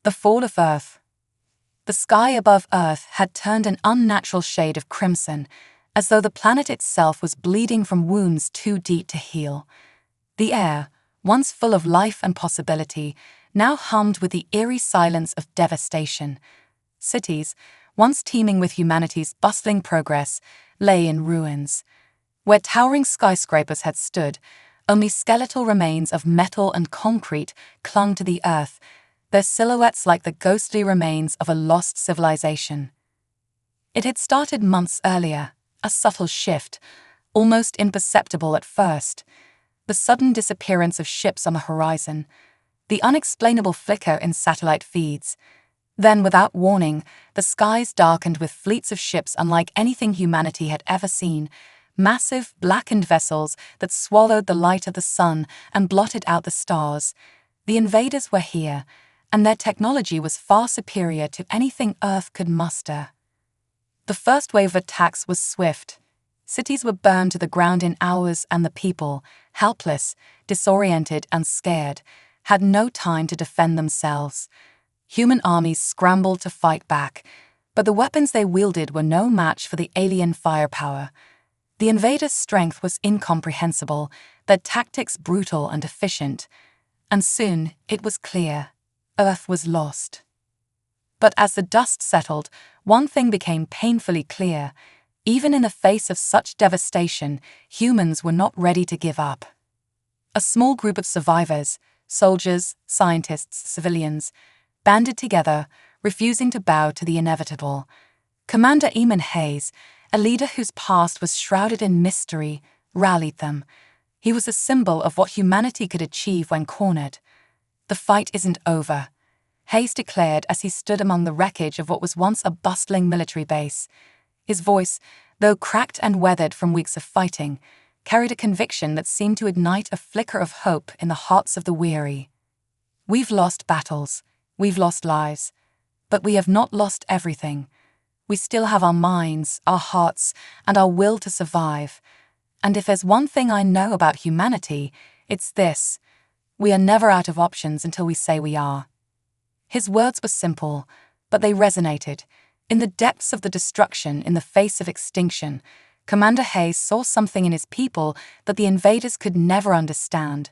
The fall of Earth. The sky above Earth had turned an unnatural shade of crimson, as though the planet itself was bleeding from wounds too deep to heal. The air, once full of life and possibility, now hummed with the eerie silence of devastation. Cities, once teeming with humanity's bustling progress, lay in ruins. Where towering skyscrapers had stood, only skeletal remains of metal and concrete clung to the earth, their silhouettes like the ghostly remains of a lost civilization. It had started months earlier, a subtle shift, almost imperceptible at first. The sudden disappearance of ships on the horizon, the unexplainable flicker in satellite feeds. Then, without warning, the skies darkened with fleets of ships unlike anything humanity had ever seen, massive, blackened vessels that swallowed the light of the sun and blotted out the stars. The invaders were here, and their technology was far superior to anything Earth could muster. The first wave of attacks was swift. Cities were burned to the ground in hours, and the people, helpless, disoriented and scared, had no time to defend themselves. Human armies scrambled to fight back, but the weapons they wielded were no match for the alien firepower. The invaders' strength was incomprehensible, their tactics brutal and efficient, and soon it was clear: Earth was lost. But as the dust settled, one thing became painfully clear: even in the face of such devastation, humans were not ready to give up. A small group of survivors, soldiers, scientists, civilians, banded together, refusing to bow to the inevitable. Commander Eamon Hayes, a leader whose past was shrouded in mystery, rallied them. He was a symbol of what humanity could achieve when cornered. "The fight isn't over," Hayes declared as he stood among the wreckage of what was once a bustling military base. His voice, though cracked and weathered from weeks of fighting, carried a conviction that seemed to ignite a flicker of hope in the hearts of the weary. "We've lost battles, we've lost lives, but we have not lost everything. We still have our minds, our hearts, and our will to survive. And if there's one thing I know about humanity, it's this: we are never out of options until we say we are." His words were simple, but they resonated. In the depths of the destruction, in the face of extinction, Commander Hayes saw something in his people that the invaders could never understand: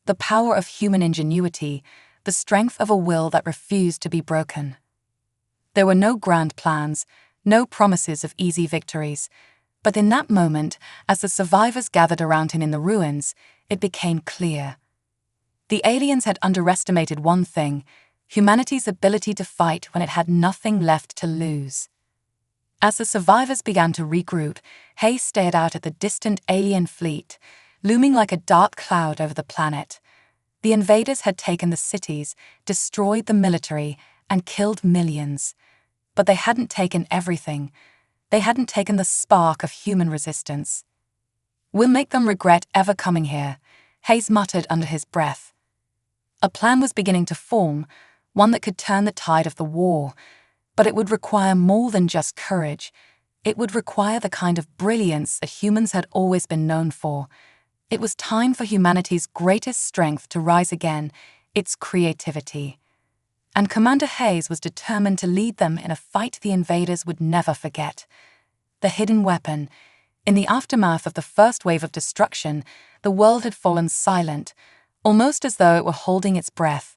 the power of human ingenuity, the strength of a will that refused to be broken. There were no grand plans, no promises of easy victories, but in that moment, as the survivors gathered around him in the ruins, it became clear. The aliens had underestimated one thing: humanity's ability to fight when it had nothing left to lose. As the survivors began to regroup, Hayes stared out at the distant alien fleet, looming like a dark cloud over the planet. The invaders had taken the cities, destroyed the military, and killed millions. But they hadn't taken everything. They hadn't taken the spark of human resistance. "We'll make them regret ever coming here," Hayes muttered under his breath. A plan was beginning to form, one that could turn the tide of the war, but it would require more than just courage. It would require the kind of brilliance that humans had always been known for. It was time for humanity's greatest strength to rise again, its creativity. And Commander Hayes was determined to lead them in a fight the invaders would never forget. The hidden weapon. In the aftermath of the first wave of destruction, the world had fallen silent, almost as though it were holding its breath.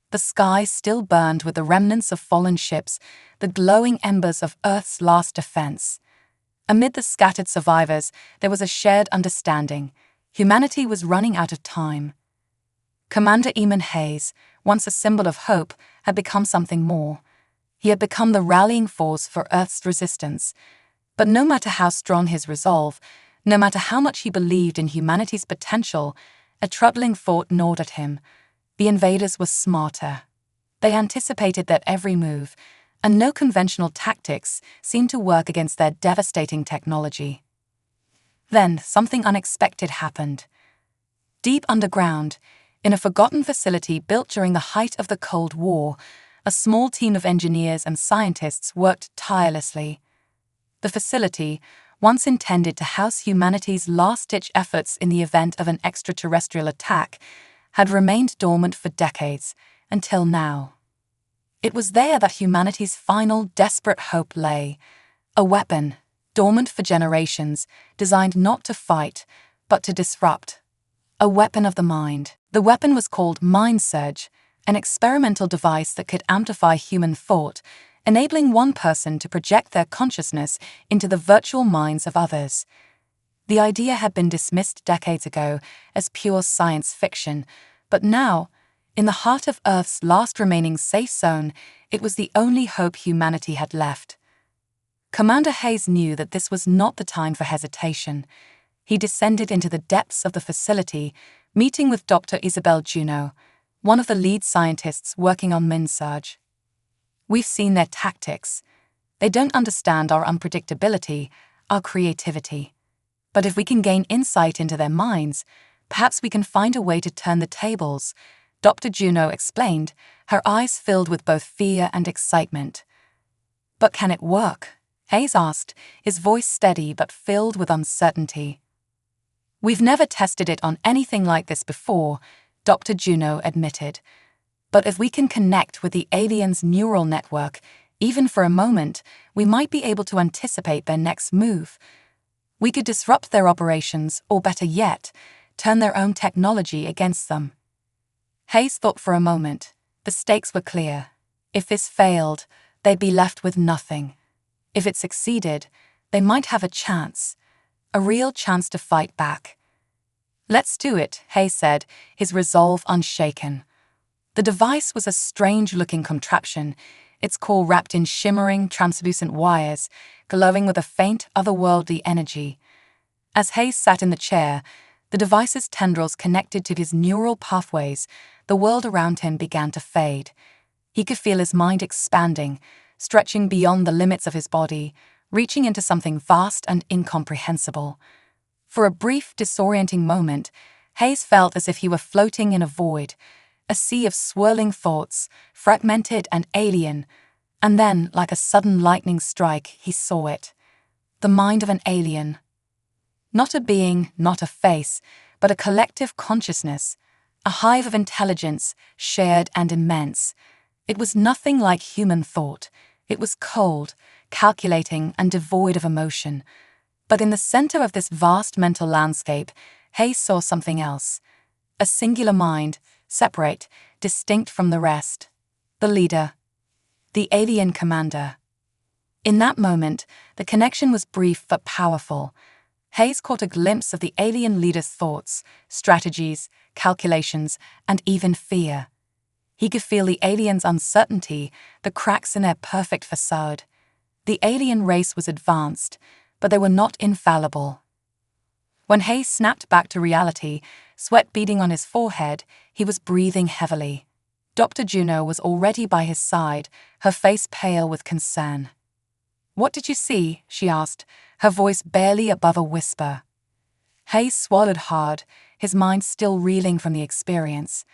The sky still burned with the remnants of fallen ships, the glowing embers of Earth's last defense. Amid the scattered survivors, there was a shared understanding: humanity was running out of time. Commander Eamon Hayes, once a symbol of hope, had become something more. He had become the rallying force for Earth's resistance. But no matter how strong his resolve, no matter how much he believed in humanity's potential, a troubling thought gnawed at him. The invaders were smarter. They anticipated their every move, and no conventional tactics seemed to work against their devastating technology. Then something unexpected happened. Deep underground, in a forgotten facility built during the height of the Cold War, a small team of engineers and scientists worked tirelessly. The facility, once intended to house humanity's last-ditch efforts in the event of an extraterrestrial attack, had remained dormant for decades, until now. It was there that humanity's final desperate hope lay. A weapon, dormant for generations, designed not to fight, but to disrupt. A weapon of the mind. The weapon was called Mind Surge, an experimental device that could amplify human thought, enabling one person to project their consciousness into the virtual minds of others. The idea had been dismissed decades ago as pure science fiction, but now, in the heart of Earth's last remaining safe zone, it was the only hope humanity had left. Commander Hayes knew that this was not the time for hesitation. He descended into the depths of the facility, meeting with Dr. Isabel Juno, one of the lead scientists working on Mind Surge. "We've seen their tactics. They don't understand our unpredictability, our creativity. But if we can gain insight into their minds, perhaps we can find a way to turn the tables," Dr. Juno explained, her eyes filled with both fear and excitement. "But can it work?" Hayes asked, his voice steady but filled with uncertainty. "We've never tested it on anything like this before," Dr. Juno admitted. "But if we can connect with the aliens' neural network, even for a moment, we might be able to anticipate their next move. We could disrupt their operations, or better yet, turn their own technology against them." Hayes thought for a moment. The stakes were clear. If this failed, they'd be left with nothing. If it succeeded, they might have a chance. A real chance to fight back. "Let's do it," Hayes said, his resolve unshaken. The device was a strange-looking contraption, its core wrapped in shimmering, translucent wires, glowing with a faint, otherworldly energy. As Hayes sat in the chair, the device's tendrils connected to his neural pathways, the world around him began to fade. He could feel his mind expanding, stretching beyond the limits of his body, reaching into something vast and incomprehensible. For a brief, disorienting moment, Hayes felt as if he were floating in a void, a sea of swirling thoughts, fragmented and alien. And then, like a sudden lightning strike, he saw it. The mind of an alien. Not a being, not a face, but a collective consciousness, a hive of intelligence, shared and immense. It was nothing like human thought. It was cold, calculating, and devoid of emotion. But in the center of this vast mental landscape, Hayes saw something else. A singular mind, separate, distinct from the rest. The leader. The alien commander. In that moment, the connection was brief but powerful. Hayes caught a glimpse of the alien leader's thoughts, strategies, calculations, and even fear. He could feel the aliens' uncertainty, the cracks in their perfect facade. The alien race was advanced, but they were not infallible. When Hayes snapped back to reality, sweat beading on his forehead, he was breathing heavily. Dr. Juno was already by his side, her face pale with concern. "What did you see?" she asked, her voice barely above a whisper. Hayes swallowed hard, his mind still reeling from the experience.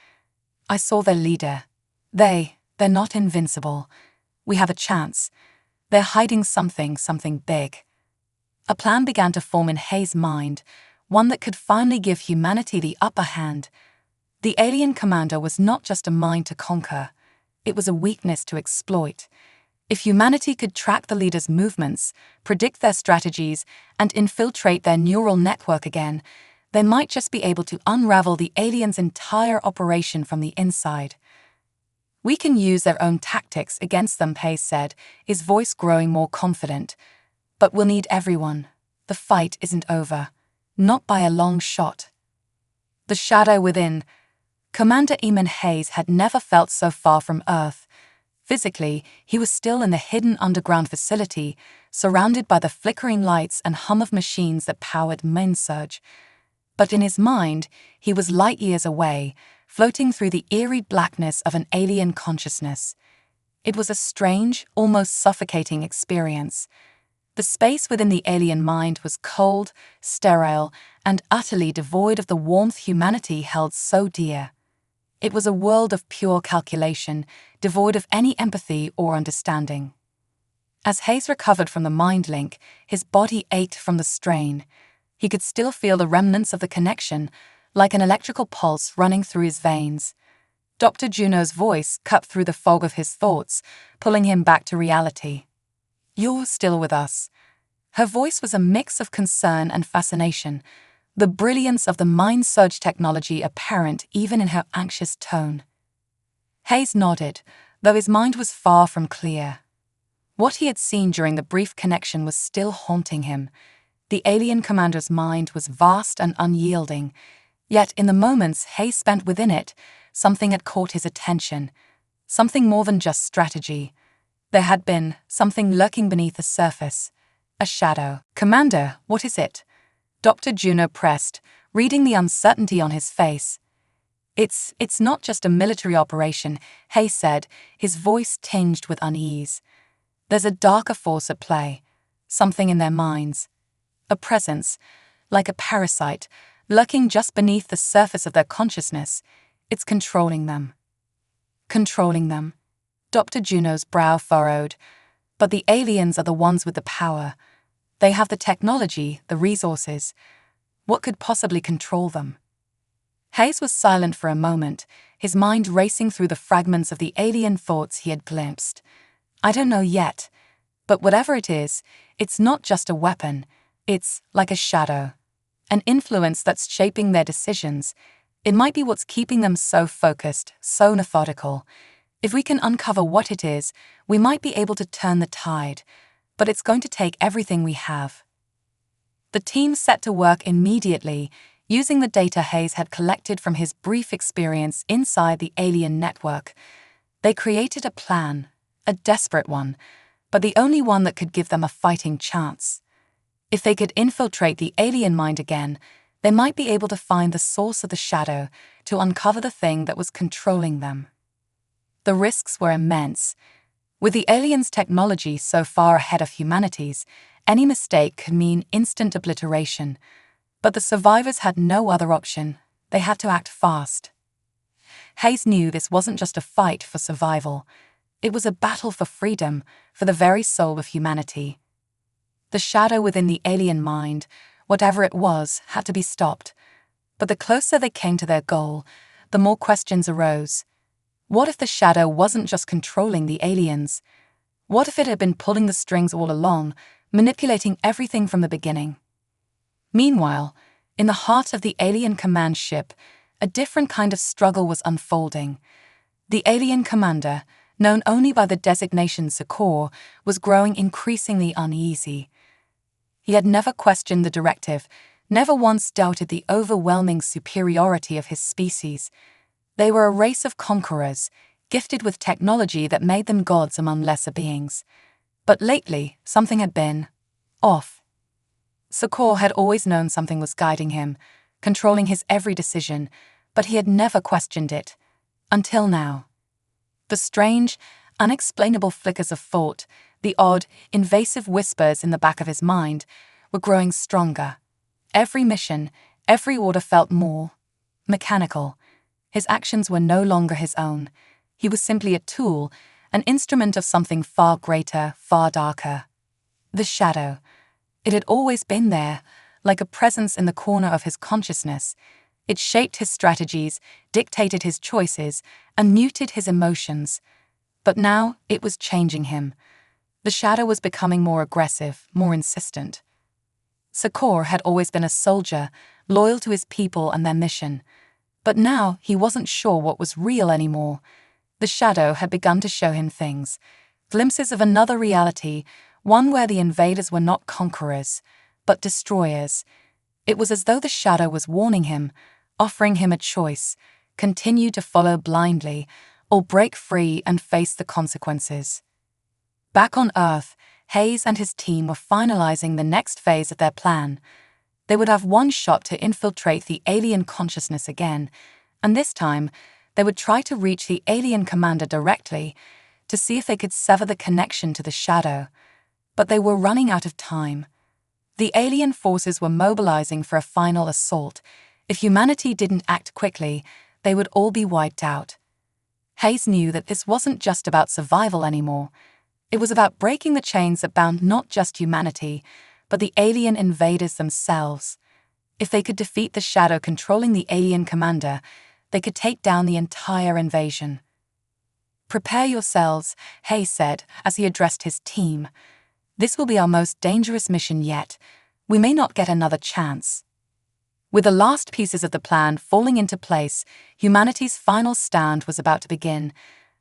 "I saw their leader. They're not invincible. We have a chance. They're hiding something big." A plan began to form in Hayes' mind, one that could finally give humanity the upper hand. The alien commander was not just a mind to conquer. It was a weakness to exploit. If humanity could track the leader's movements, predict their strategies, and infiltrate their neural network again, they might just be able to unravel the alien's entire operation from the inside. "We can use their own tactics against them," Hayes said, his voice growing more confident. "But we'll need everyone. The fight isn't over. Not by a long shot." The shadow within. Commander Eamon Hayes had never felt so far from Earth. Physically, he was still in the hidden underground facility, surrounded by the flickering lights and hum of machines that powered Mind Surge. But in his mind, he was light years away, floating through the eerie blackness of an alien consciousness. It was a strange, almost suffocating experience. The space within the alien mind was cold, sterile, and utterly devoid of the warmth humanity held so dear. It was a world of pure calculation, devoid of any empathy or understanding. As Hayes recovered from the mind link, his body ached from the strain. He could still feel the remnants of the connection, like an electrical pulse running through his veins. Dr. Juno's voice cut through the fog of his thoughts, pulling him back to reality. "You're still with us." Her voice was a mix of concern and fascination, the brilliance of the mind-surge technology apparent even in her anxious tone. Hayes nodded, though his mind was far from clear. What he had seen during the brief connection was still haunting him. The alien commander's mind was vast and unyielding, yet in the moments Hayes spent within it, something had caught his attention, something more than just strategy. There had been something lurking beneath the surface, a shadow. "Commander, what is it?" Dr. Juno pressed, reading the uncertainty on his face. It's not just a military operation," Hayes said, his voice tinged with unease. "There's a darker force at play, something in their minds. A presence, like a parasite, lurking just beneath the surface of their consciousness. It's controlling them." Controlling them? Dr. Juno's brow furrowed. But the aliens are the ones with the power. They have the technology, the resources. What could possibly control them? Hayes was silent for a moment, his mind racing through the fragments of the alien thoughts he had glimpsed. "I don't know yet, but whatever it is, it's not just a weapon. It's like a shadow, an influence that's shaping their decisions. It might be what's keeping them so focused, so methodical. If we can uncover what it is, we might be able to turn the tide, but it's going to take everything we have." The team set to work immediately, using the data Hayes had collected from his brief experience inside the alien network. They created a plan, a desperate one, but the only one that could give them a fighting chance. If they could infiltrate the alien mind again, they might be able to find the source of the shadow, to uncover the thing that was controlling them. The risks were immense. With the aliens' technology so far ahead of humanity's, any mistake could mean instant obliteration. But the survivors had no other option. They had to act fast. Hayes knew this wasn't just a fight for survival. It was a battle for freedom, for the very soul of humanity. The shadow within the alien mind, whatever it was, had to be stopped. But the closer they came to their goal, the more questions arose. What if the shadow wasn't just controlling the aliens? What if it had been pulling the strings all along, manipulating everything from the beginning? Meanwhile, in the heart of the alien command ship, a different kind of struggle was unfolding. The alien commander, known only by the designation Succour, was growing increasingly uneasy. He had never questioned the directive, never once doubted the overwhelming superiority of his species. They were a race of conquerors, gifted with technology that made them gods among lesser beings. But lately, something had been off. Succour had always known something was guiding him, controlling his every decision, but he had never questioned it. Until now. The strange, unexplainable flickers of thought, the odd, invasive whispers in the back of his mind, were growing stronger. Every mission, every order felt more mechanical. His actions were no longer his own. He was simply a tool, an instrument of something far greater, far darker. The shadow. It had always been there, like a presence in the corner of his consciousness. It shaped his strategies, dictated his choices, and muted his emotions. But now it was changing him. The shadow was becoming more aggressive, more insistent. Succour had always been a soldier, loyal to his people and their mission. But now he wasn't sure what was real anymore. The shadow had begun to show him things, glimpses of another reality, one where the invaders were not conquerors, but destroyers. It was as though the shadow was warning him, offering him a choice: continue to follow blindly, or break free and face the consequences. Back on Earth, Hayes and his team were finalizing the next phase of their plan. They would have one shot to infiltrate the alien consciousness again, and this time, they would try to reach the alien commander directly, to see if they could sever the connection to the shadow. But they were running out of time. The alien forces were mobilizing for a final assault. If humanity didn't act quickly, they would all be wiped out. Hayes knew that this wasn't just about survival anymore. It was about breaking the chains that bound not just humanity, but the alien invaders themselves. If they could defeat the shadow controlling the alien commander, they could take down the entire invasion. "Prepare yourselves," Hayes said as he addressed his team. "This will be our most dangerous mission yet. We may not get another chance." With the last pieces of the plan falling into place, humanity's final stand was about to begin,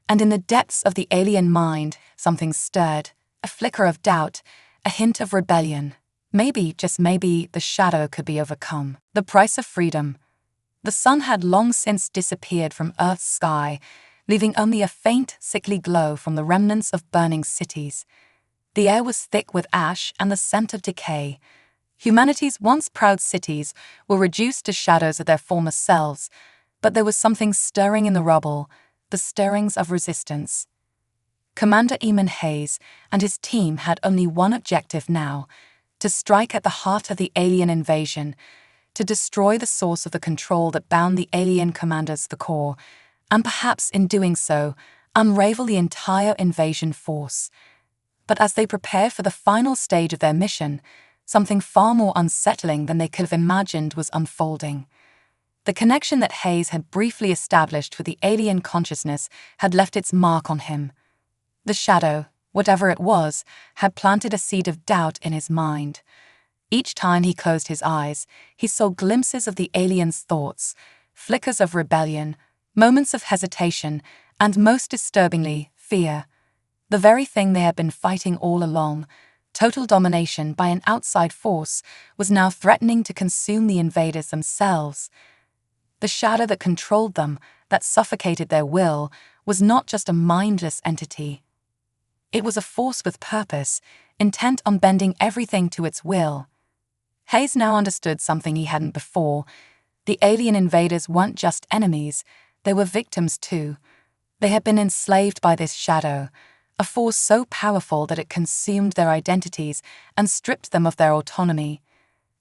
and in the depths of the alien mind, something stirred, a flicker of doubt, a hint of rebellion. Maybe, just maybe, the shadow could be overcome. The price of freedom. The sun had long since disappeared from Earth's sky, leaving only a faint, sickly glow from the remnants of burning cities. The air was thick with ash and the scent of decay. Humanity's once proud cities were reduced to shadows of their former selves, but there was something stirring in the rubble, the stirrings of resistance. Commander Eamon Hayes and his team had only one objective now: to strike at the heart of the alien invasion, to destroy the source of the control that bound the alien commanders to the core, and perhaps in doing so, unravel the entire invasion force. But as they prepared for the final stage of their mission, something far more unsettling than they could have imagined was unfolding. The connection that Hayes had briefly established with the alien consciousness had left its mark on him. The shadow, whatever it was, had planted a seed of doubt in his mind. Each time he closed his eyes, he saw glimpses of the alien's thoughts, flickers of rebellion, moments of hesitation, and most disturbingly, fear. The very thing they had been fighting all along, total domination by an outside force, was now threatening to consume the invaders themselves. The shadow that controlled them, that suffocated their will, was not just a mindless entity. It was a force with purpose, intent on bending everything to its will. Hayes now understood something he hadn't before. The alien invaders weren't just enemies, they were victims too. They had been enslaved by this shadow, a force so powerful that it consumed their identities and stripped them of their autonomy.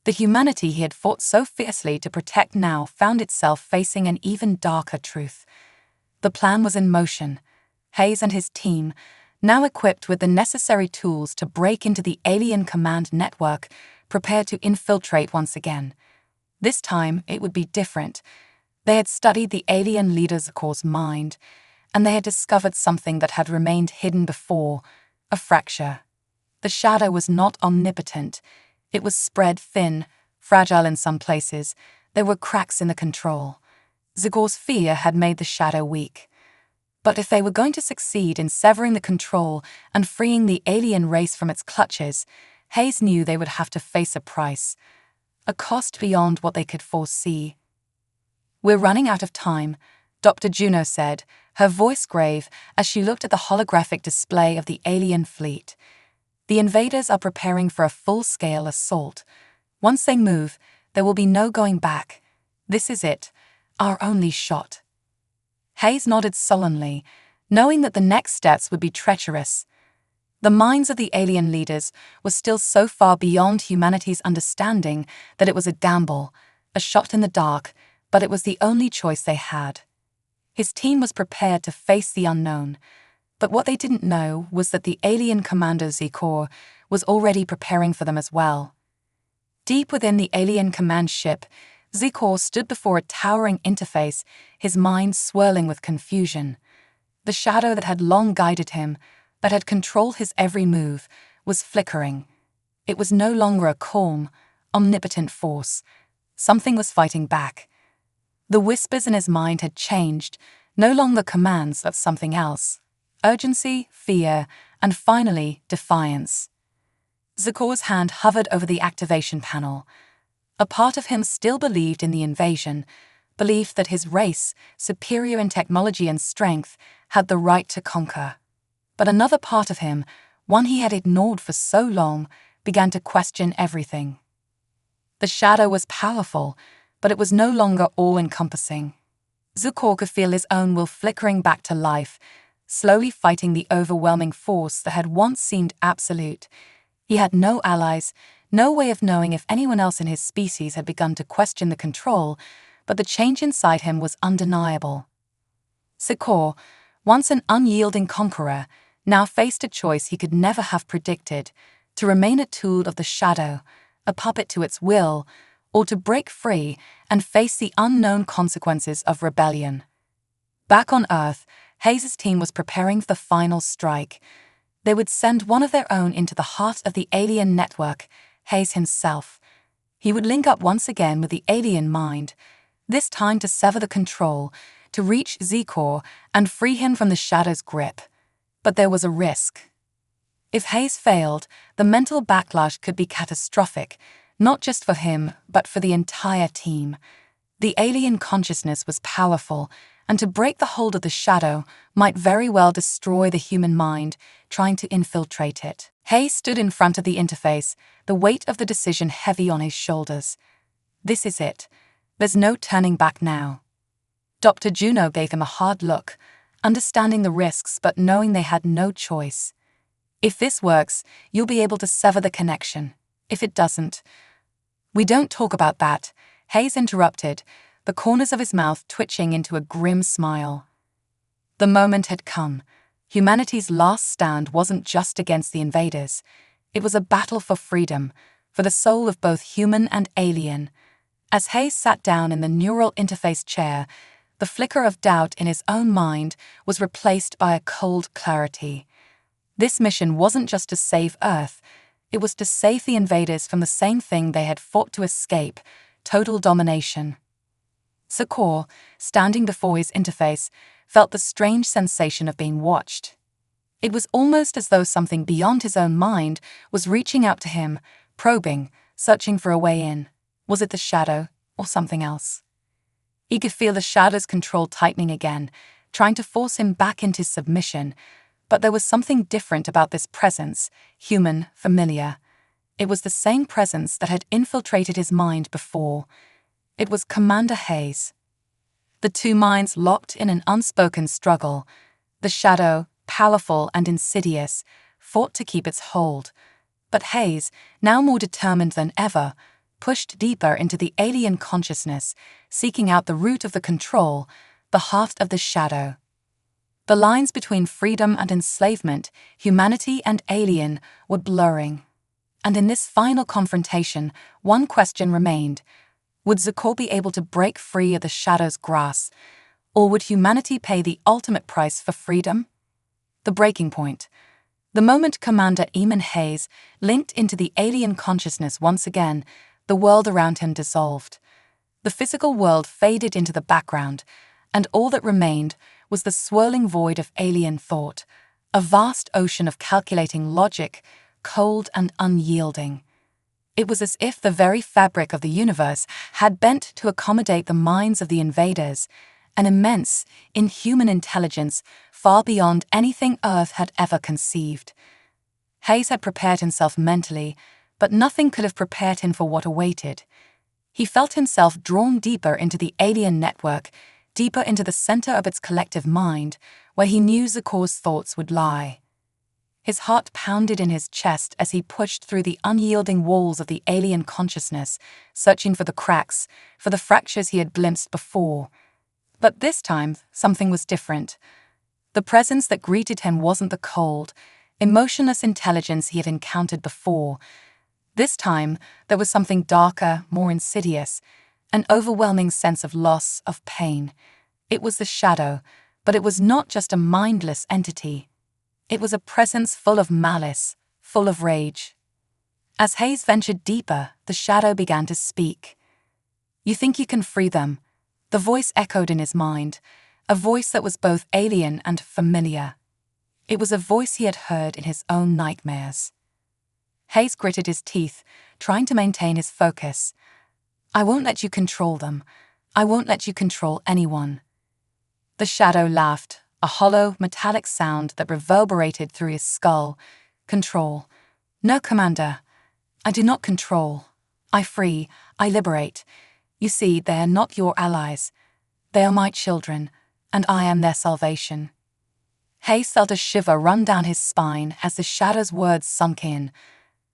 The humanity he had fought so fiercely to protect now found itself facing an even darker truth. The plan was in motion. Hayes and his team, now equipped with the necessary tools to break into the alien command network, prepared to infiltrate once again. This time, it would be different. They had studied the alien leader's core's mind, and they had discovered something that had remained hidden before: a fracture. The shadow was not omnipotent. It was spread thin, fragile in some places. There were cracks in the control. Zagor's fear had made the shadow weak. But if they were going to succeed in severing the control and freeing the alien race from its clutches, Hayes knew they would have to face a price, a cost beyond what they could foresee. "We're running out of time," Dr. Juno said, her voice grave as she looked at the holographic display of the alien fleet. "The invaders are preparing for a full-scale assault. Once they move, there will be no going back. This is it, our only shot." Hayes nodded sullenly, knowing that the next steps would be treacherous. The minds of the alien leaders were still so far beyond humanity's understanding that it was a gamble, a shot in the dark, but it was the only choice they had. His team was prepared to face the unknown, but what they didn't know was that the alien commander Zikor was already preparing for them as well. Deep within the alien command ship, Zikor stood before a towering interface, his mind swirling with confusion. The shadow that had long guided him, that had controlled his every move, was flickering. It was no longer a calm, omnipotent force. Something was fighting back. The whispers in his mind had changed, no longer commands but something else: urgency, fear, and finally, defiance. Zikor's hand hovered over the activation panel. A part of him still believed in the invasion, believed that his race, superior in technology and strength, had the right to conquer. But another part of him, one he had ignored for so long, began to question everything. The shadow was powerful, but it was no longer all-encompassing. Zikor could feel his own will flickering back to life, slowly fighting the overwhelming force that had once seemed absolute. He had no allies, no way of knowing if anyone else in his species had begun to question the control, but the change inside him was undeniable. Zikor, once an unyielding conqueror, now faced a choice he could never have predicted: to remain a tool of the shadow, a puppet to its will, or to break free and face the unknown consequences of rebellion. Back on Earth, Hayes' team was preparing for the final strike. They would send one of their own into the heart of the alien network, Hayes himself. He would link up once again with the alien mind, this time to sever the control, to reach Zecor and free him from the Shadow's grip. But there was a risk. If Hayes failed, the mental backlash could be catastrophic, not just for him, but for the entire team. The alien consciousness was powerful, and to break the hold of the Shadow might very well destroy the human mind, trying to infiltrate it. Hayes stood in front of the interface, the weight of the decision heavy on his shoulders. This is it. There's no turning back now. Dr. Juno gave him a hard look, understanding the risks but knowing they had no choice. If this works, you'll be able to sever the connection. If it doesn't... We don't talk about that, Hayes interrupted, the corners of his mouth twitching into a grim smile. The moment had come. Humanity's last stand wasn't just against the invaders. It was a battle for freedom, for the soul of both human and alien. As Hayes sat down in the neural interface chair, the flicker of doubt in his own mind was replaced by a cold clarity. This mission wasn't just to save Earth, it was to save the invaders from the same thing they had fought to escape: total domination. Zecor, standing before his interface, felt the strange sensation of being watched. It was almost as though something beyond his own mind was reaching out to him, probing, searching for a way in. Was it the Shadow, or something else? He could feel the Shadow's control tightening again, trying to force him back into submission. But there was something different about this presence, human, familiar. It was the same presence that had infiltrated his mind before. It was Commander Hayes. The two minds locked in an unspoken struggle. The Shadow, powerful and insidious, fought to keep its hold. But Hayes, now more determined than ever, pushed deeper into the alien consciousness, seeking out the root of the control, the heart of the Shadow. The lines between freedom and enslavement, humanity and alien, were blurring. And in this final confrontation, one question remained. Would Zecor be able to break free of the Shadow's grasp, or would humanity pay the ultimate price for freedom? The breaking point. The moment Commander Eamon Hayes linked into the alien consciousness once again, the world around him dissolved. The physical world faded into the background, and all that remained was the swirling void of alien thought, a vast ocean of calculating logic, cold and unyielding. It was as if the very fabric of the universe had bent to accommodate the minds of the invaders, an immense, inhuman intelligence far beyond anything Earth had ever conceived. Hayes had prepared himself mentally, but nothing could have prepared him for what awaited. He felt himself drawn deeper into the alien network, deeper into the center of its collective mind, where he knew Zecor's thoughts would lie. His heart pounded in his chest as he pushed through the unyielding walls of the alien consciousness, searching for the cracks, for the fractures he had glimpsed before. But this time, something was different. The presence that greeted him wasn't the cold, emotionless intelligence he had encountered before. This time, there was something darker, more insidious, an overwhelming sense of loss, of pain. It was the Shadow, but it was not just a mindless entity. It was a presence full of malice, full of rage. As Hayes ventured deeper, the Shadow began to speak. "You think you can free them?" The voice echoed in his mind, a voice that was both alien and familiar. It was a voice he had heard in his own nightmares. Hayes gritted his teeth, trying to maintain his focus. "I won't let you control them. I won't let you control anyone." The Shadow laughed, a hollow, metallic sound that reverberated through his skull. "Control. No, Commander. I do not control. I free. I liberate. You see, they are not your allies. They are my children, and I am their salvation." Hayes felt a shiver run down his spine as the Shadow's words sunk in.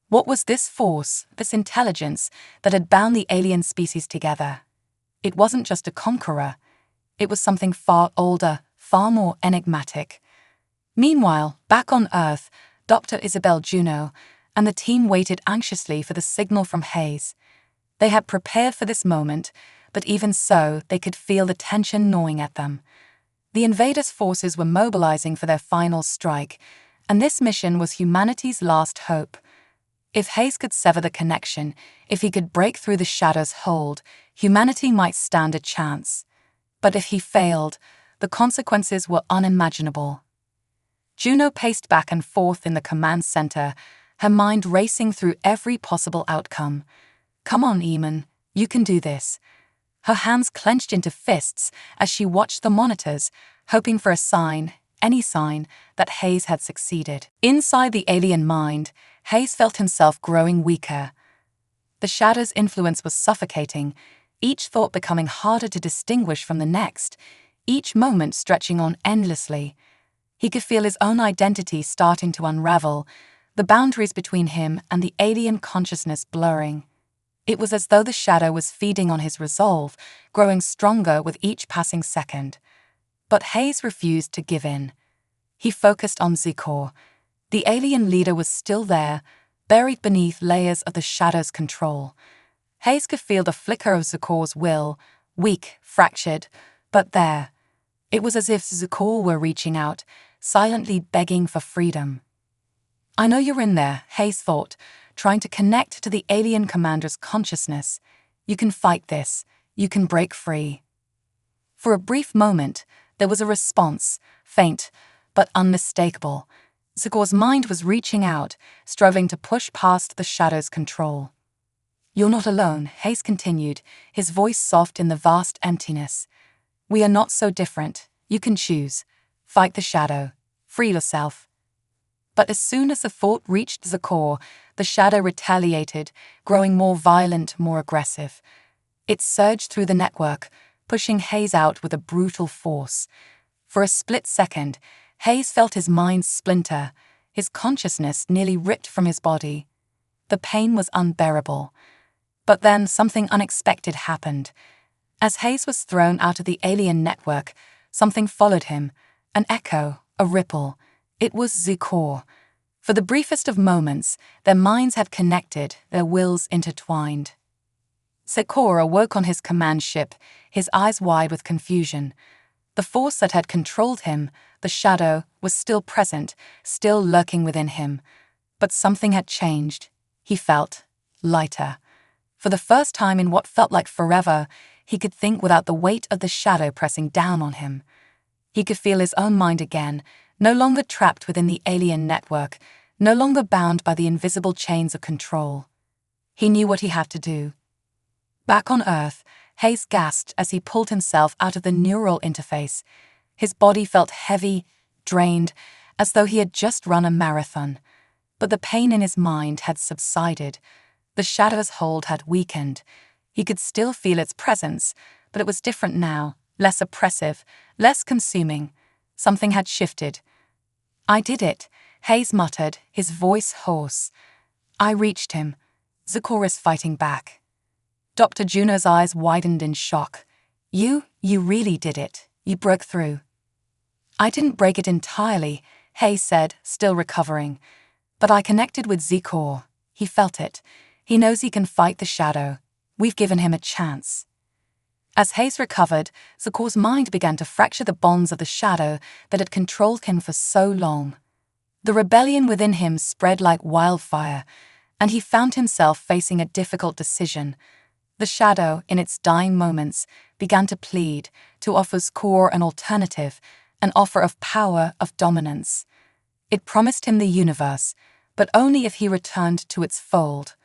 What was this force, this intelligence, that had bound the alien species together? It wasn't just a conqueror. It was something far older, far more enigmatic. Meanwhile, back on Earth, Dr. Isabel Juno and the team waited anxiously for the signal from Hayes. They had prepared for this moment, but even so, they could feel the tension gnawing at them. The invaders' forces were mobilizing for their final strike, and this mission was humanity's last hope. If Hayes could sever the connection, if he could break through the shadow's hold, humanity might stand a chance. But if he failed, the consequences were unimaginable. Juno paced back and forth in the command center, her mind racing through every possible outcome. "Come on, Eamon, you can do this." Her hands clenched into fists as she watched the monitors, hoping for a sign, any sign, that Hayes had succeeded. Inside the alien mind, Hayes felt himself growing weaker. The shadow's influence was suffocating, each thought becoming harder to distinguish from the next, each moment stretching on endlessly. He could feel his own identity starting to unravel, the boundaries between him and the alien consciousness blurring. It was as though the shadow was feeding on his resolve, growing stronger with each passing second. But Hayes refused to give in. He focused on Zikor. The alien leader was still there, buried beneath layers of the shadow's control. Hayes could feel the flicker of Zikor's will, weak, fractured, but there. It was as if Zikor were reaching out, silently begging for freedom. "I know you're in there," Hayes thought, trying to connect to the alien commander's consciousness. "You can fight this. You can break free." For a brief moment, there was a response, faint, but unmistakable. Zikor's mind was reaching out, striving to push past the shadow's control. "You're not alone," Hayes continued, his voice soft in the vast emptiness. "We are not so different. You can choose. Fight the shadow. Free yourself." But as soon as the thought reached Zikor, the shadow retaliated, growing more violent, more aggressive. It surged through the network, pushing Hayes out with a brutal force. For a split second, Hayes felt his mind splinter, his consciousness nearly ripped from his body. The pain was unbearable. But then something unexpected happened. As Hayes was thrown out of the alien network, something followed him, an echo, a ripple. It was Zikor. For the briefest of moments, their minds had connected, their wills intertwined. Zikor awoke on his command ship, his eyes wide with confusion. The force that had controlled him, the shadow, was still present, still lurking within him. But something had changed. He felt lighter. For the first time in what felt like forever, he could think without the weight of the shadow pressing down on him. He could feel his own mind again, no longer trapped within the alien network, no longer bound by the invisible chains of control. He knew what he had to do. Back on Earth, Hayes gasped as he pulled himself out of the neural interface. His body felt heavy, drained, as though he had just run a marathon. But the pain in his mind had subsided. The shadow's hold had weakened. He could still feel its presence, but it was different now, less oppressive, less consuming. Something had shifted. "I did it," Hayes muttered, his voice hoarse. "I reached him. Zikor is fighting back." Dr. Juno's eyes widened in shock. You really did it. You broke through." "I didn't break it entirely," Hayes said, still recovering. "But I connected with Zikor. He felt it. He knows he can fight the shadow. We've given him a chance." As Hayes recovered, Zikor's mind began to fracture the bonds of the shadow that had controlled him for so long. The rebellion within him spread like wildfire, and he found himself facing a difficult decision. The shadow, in its dying moments, began to plead, to offer Zikor an alternative, an offer of power, of dominance. It promised him the universe, but only if he returned to its fold.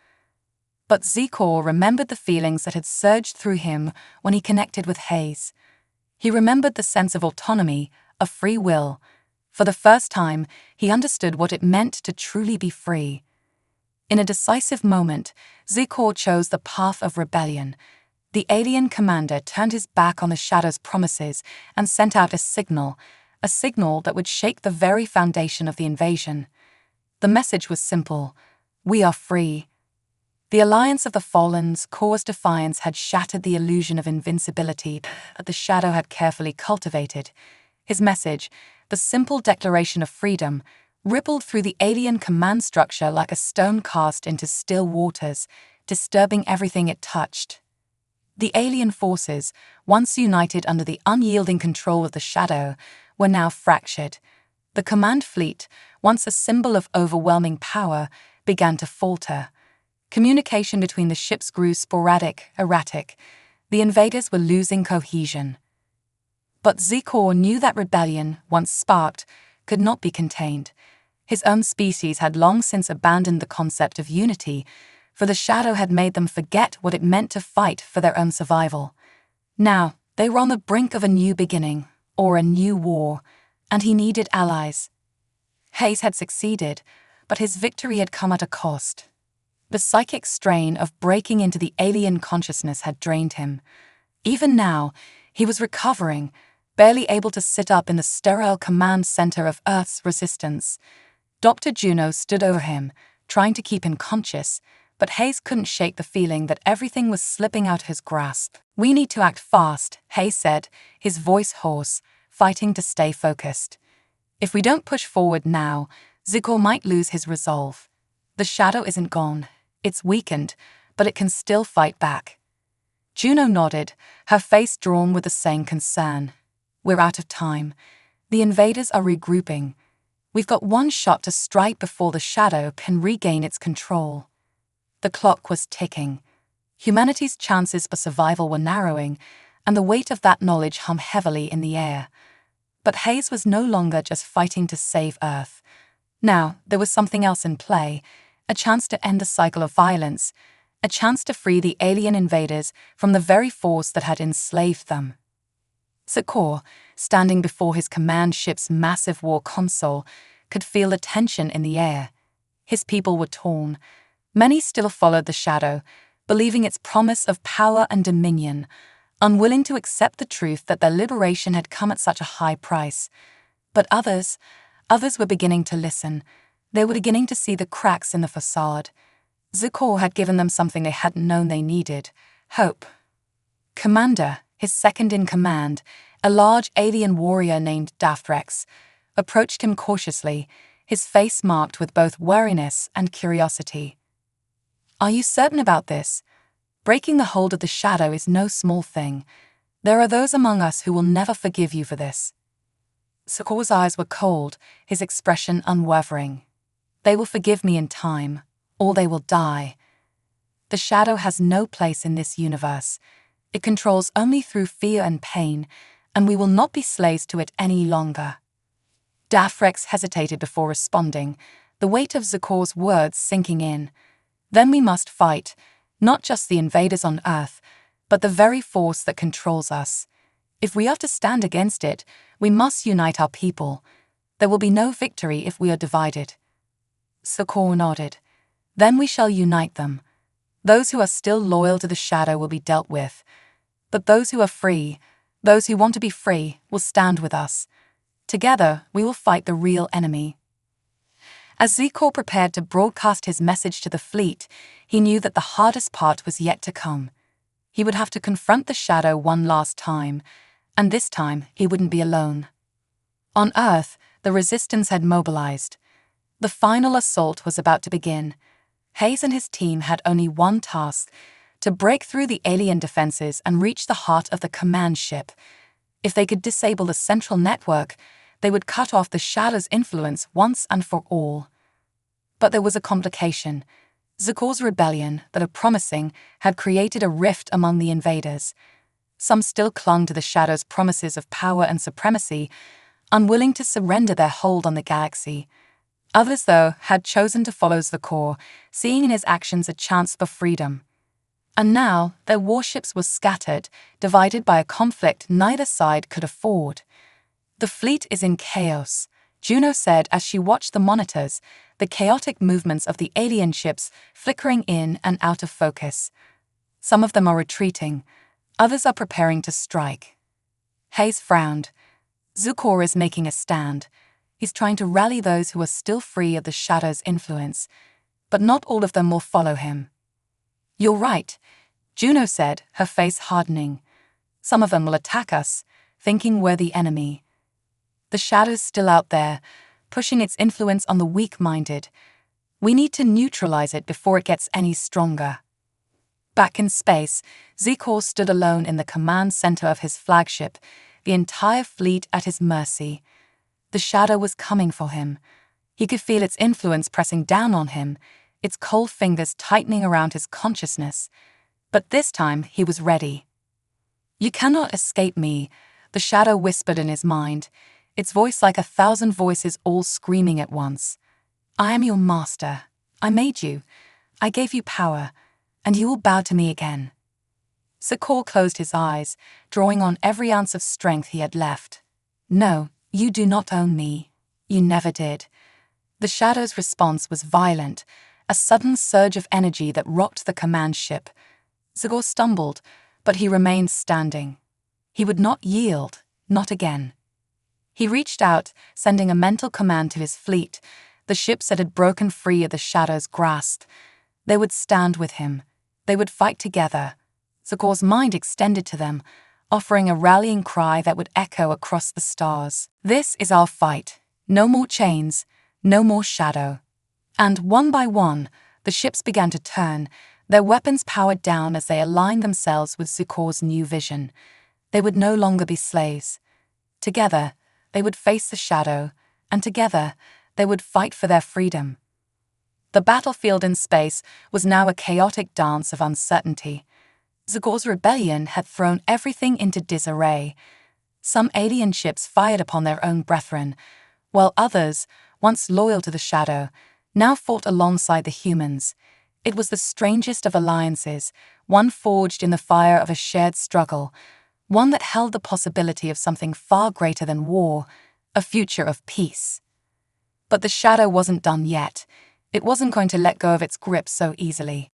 But Zikor remembered the feelings that had surged through him when he connected with Hayes. He remembered the sense of autonomy, of free will. For the first time, he understood what it meant to truly be free. In a decisive moment, Zikor chose the path of rebellion. The alien commander turned his back on the shadow's promises and sent out a signal that would shake the very foundation of the invasion. The message was simple: we are free. The alliance of the Fallen's Zikor's defiance had shattered the illusion of invincibility that the shadow had carefully cultivated. His message, the simple declaration of freedom, rippled through the alien command structure like a stone cast into still waters, disturbing everything it touched. The alien forces, once united under the unyielding control of the shadow, were now fractured. The command fleet, once a symbol of overwhelming power, began to falter. Communication between the ships grew sporadic, erratic. The invaders were losing cohesion. But Zikor knew that rebellion, once sparked, could not be contained. His own species had long since abandoned the concept of unity, for the shadow had made them forget what it meant to fight for their own survival. Now, they were on the brink of a new beginning, or a new war, and he needed allies. Hayes had succeeded, but his victory had come at a cost. The psychic strain of breaking into the alien consciousness had drained him. Even now, he was recovering, barely able to sit up in the sterile command center of Earth's resistance. Dr. Juno stood over him, trying to keep him conscious, but Hayes couldn't shake the feeling that everything was slipping out of his grasp. "We need to act fast," Hayes said, his voice hoarse, fighting to stay focused. "If we don't push forward now, Zikor might lose his resolve. The shadow isn't gone, it's weakened, but it can still fight back." Juno nodded, her face drawn with the same concern. "We're out of time. The invaders are regrouping. We've got one shot to strike before the shadow can regain its control." The clock was ticking. Humanity's chances for survival were narrowing, and the weight of that knowledge hung heavily in the air. But Hayes was no longer just fighting to save Earth. Now, there was something else in play, a chance to end the cycle of violence, a chance to free the alien invaders from the very force that had enslaved them. Zikor, standing before his command ship's massive war console, could feel the tension in the air. His people were torn. Many still followed the shadow, believing its promise of power and dominion, unwilling to accept the truth that their liberation had come at such a high price. But others were beginning to listen. They were beginning to see the cracks in the facade. Zikor had given them something they hadn't known they needed: hope. Commander, his second-in-command, a large alien warrior named Daphrex, approached him cautiously, his face marked with both wariness and curiosity. "Are you certain about this? Breaking the hold of the shadow is no small thing. There are those among us who will never forgive you for this." Zikor's eyes were cold, his expression unwavering. "They will forgive me in time, or they will die. The shadow has no place in this universe. It controls only through fear and pain, and we will not be slaves to it any longer." Daphrex hesitated before responding, the weight of Zikor's words sinking in. "Then we must fight, not just the invaders on Earth, but the very force that controls us. If we are to stand against it, we must unite our people. There will be no victory if we are divided." Zikor nodded. "Then we shall unite them. Those who are still loyal to the shadow will be dealt with. But those who are free, those who want to be free, will stand with us. Together, we will fight the real enemy." As Zikor prepared to broadcast his message to the fleet, he knew that the hardest part was yet to come. He would have to confront the shadow one last time, and this time he wouldn't be alone. On Earth, the resistance had mobilized. The final assault was about to begin. Hayes and his team had only one task: to break through the alien defenses and reach the heart of the command ship. If they could disable the central network, they would cut off the shadow's influence once and for all. But there was a complication. Zikor's rebellion, though promising, had created a rift among the invaders. Some still clung to the shadow's promises of power and supremacy, unwilling to surrender their hold on the galaxy. Others, though, had chosen to follow Zikor, seeing in his actions a chance for freedom. And now their warships were scattered, divided by a conflict neither side could afford. "The fleet is in chaos," Juno said as she watched the monitors, the chaotic movements of the alien ships flickering in and out of focus. "Some of them are retreating, others are preparing to strike." Hayes frowned. Zikor is making a stand. He's trying to rally those who are still free of the shadow's influence, but not all of them will follow him. "You're right," Juno said, her face hardening. "Some of them will attack us, thinking we're the enemy. The shadow's still out there, pushing its influence on the weak-minded. We need to neutralize it before it gets any stronger." Back in space, Zikor stood alone in the command center of his flagship, the entire fleet at his mercy. The shadow was coming for him. He could feel its influence pressing down on him, its cold fingers tightening around his consciousness. But this time he was ready. "You cannot escape me," the shadow whispered in his mind, its voice like 1,000 voices all screaming at once. "I am your master. I made you. I gave you power, and you will bow to me again." Zikor closed his eyes, drawing on every ounce of strength he had left. "No, you do not own me. You never did." The shadow's response was violent, a sudden surge of energy that rocked the command ship. Zikor stumbled, but he remained standing. He would not yield, not again. He reached out, sending a mental command to his fleet, the ships that had broken free of the shadow's grasp. They would stand with him. They would fight together. Zikor's mind extended to them, offering a rallying cry that would echo across the stars. "This is our fight. No more chains, no more shadow." And one by one, the ships began to turn, their weapons powered down as they aligned themselves with Zikor's new vision. They would no longer be slaves. Together, they would face the shadow, and together, they would fight for their freedom. The battlefield in space was now a chaotic dance of uncertainty. Zikor's rebellion had thrown everything into disarray. Some alien ships fired upon their own brethren, while others, once loyal to the shadow, now fought alongside the humans. It was the strangest of alliances, one forged in the fire of a shared struggle, one that held the possibility of something far greater than war, a future of peace. But the shadow wasn't done yet. It wasn't going to let go of its grip so easily.